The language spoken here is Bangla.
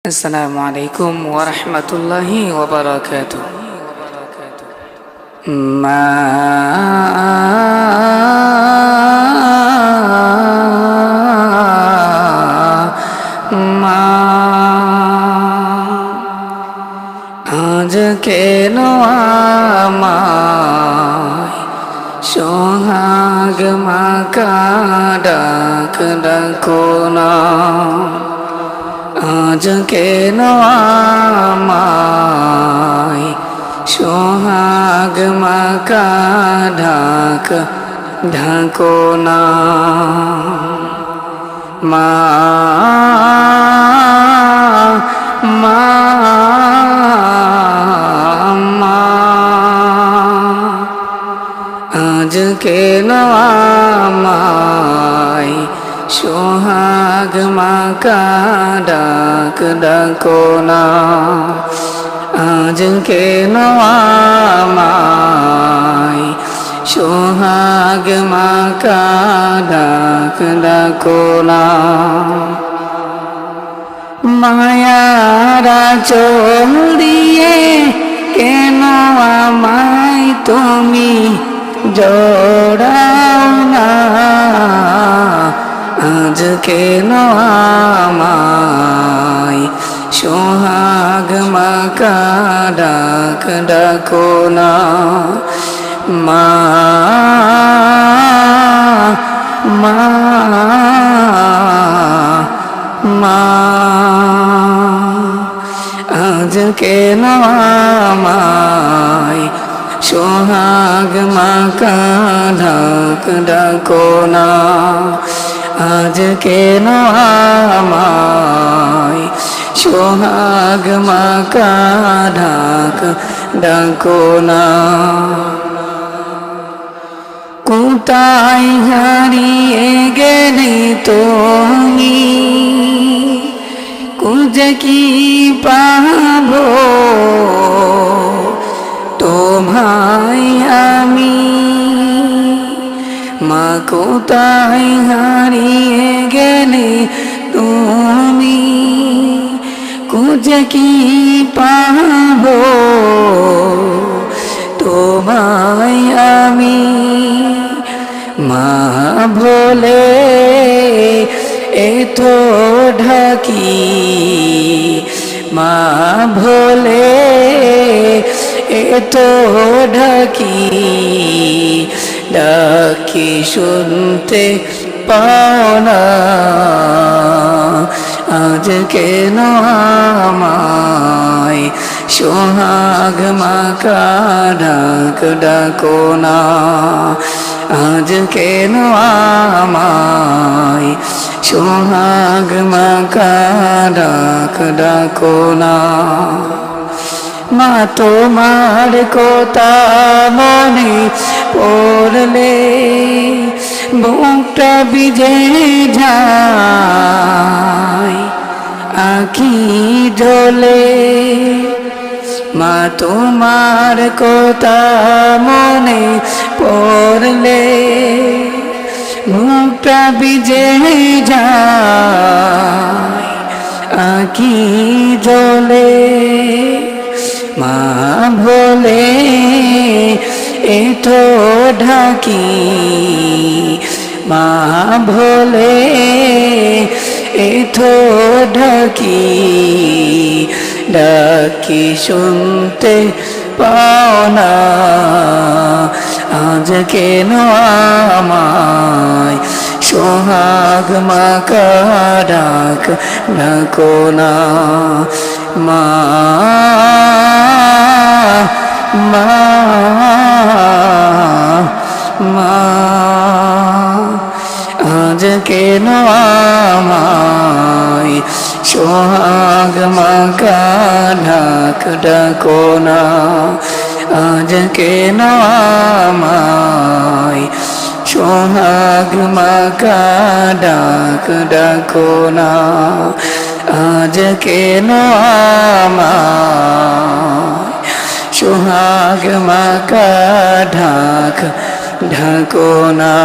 আসসালামু আলাইকুম ওয়া রাহমাতুল্লাহি ওয়া বারাকাতুহু। মা মা আজ কেন আমায় সোহাগ মাকা ডাক ডাকো না, আজ কেন আমায় সোহাগ মাকা ঢাক ঢাকো না। মা মা মা আজ কেন আমায় সোহাগ মাকা ডাক ডাকো না, আজ কেন আমায় সোহাগ মাকা ডাক ডাকো না। মায়ারা চোল দিয়ে কেন আমায় তুমি জড়াও না, আজ কেন আমায় সোহাগ মাকা ডাক ডাকো না। মা মা মা আজ কেন আমায় সোহাগ মাকা ঢাক ডাকো না, আজ কেন আমায় সোহাগ মাকা ঢাক ডাকো না। কোথায় হারিয়ে গেলে তুমি, খুঁজে কি পাবো তোমায় আমি। মা কোথায় হারিয়ে গেলে তুমি, খুঁজে কি পাবো তোমায় আমি। মা ভোলে এতো ঢাকি, মা ভোলে এতো ঢাকি, ডাকি শুনতে পাও না, আজ কেন আমায় সোহাগ মাকা ডাক ডাকো না, আজ কেন আমায় সোহাগ মাকা ডাক ডাকো না। মা তোমার কথা মনে পড়লে বুকটা ভিজে যায়, আঁখি ঢলে। মা তোমার কথা মনে পড়লে বুকটা ভিজে যায়, আঁখি ঢলে। মা ভোলে এতো ঢাকি, মা ভোলে এতো ঢাকি, ডাকি শুনতে পাও না, আজ কেন আমায় সোহাগ মাকা ডাক ডাকো না। মা মা মা আজ কেন আমায় সোহাগ মাকা ডাক ডাকো না, আজ কেন আমায় সোহাগ মাকা ডাক ডাকো না, আজ কেন আমায় সোহাগ মাকা ঢাক ঢাকো না।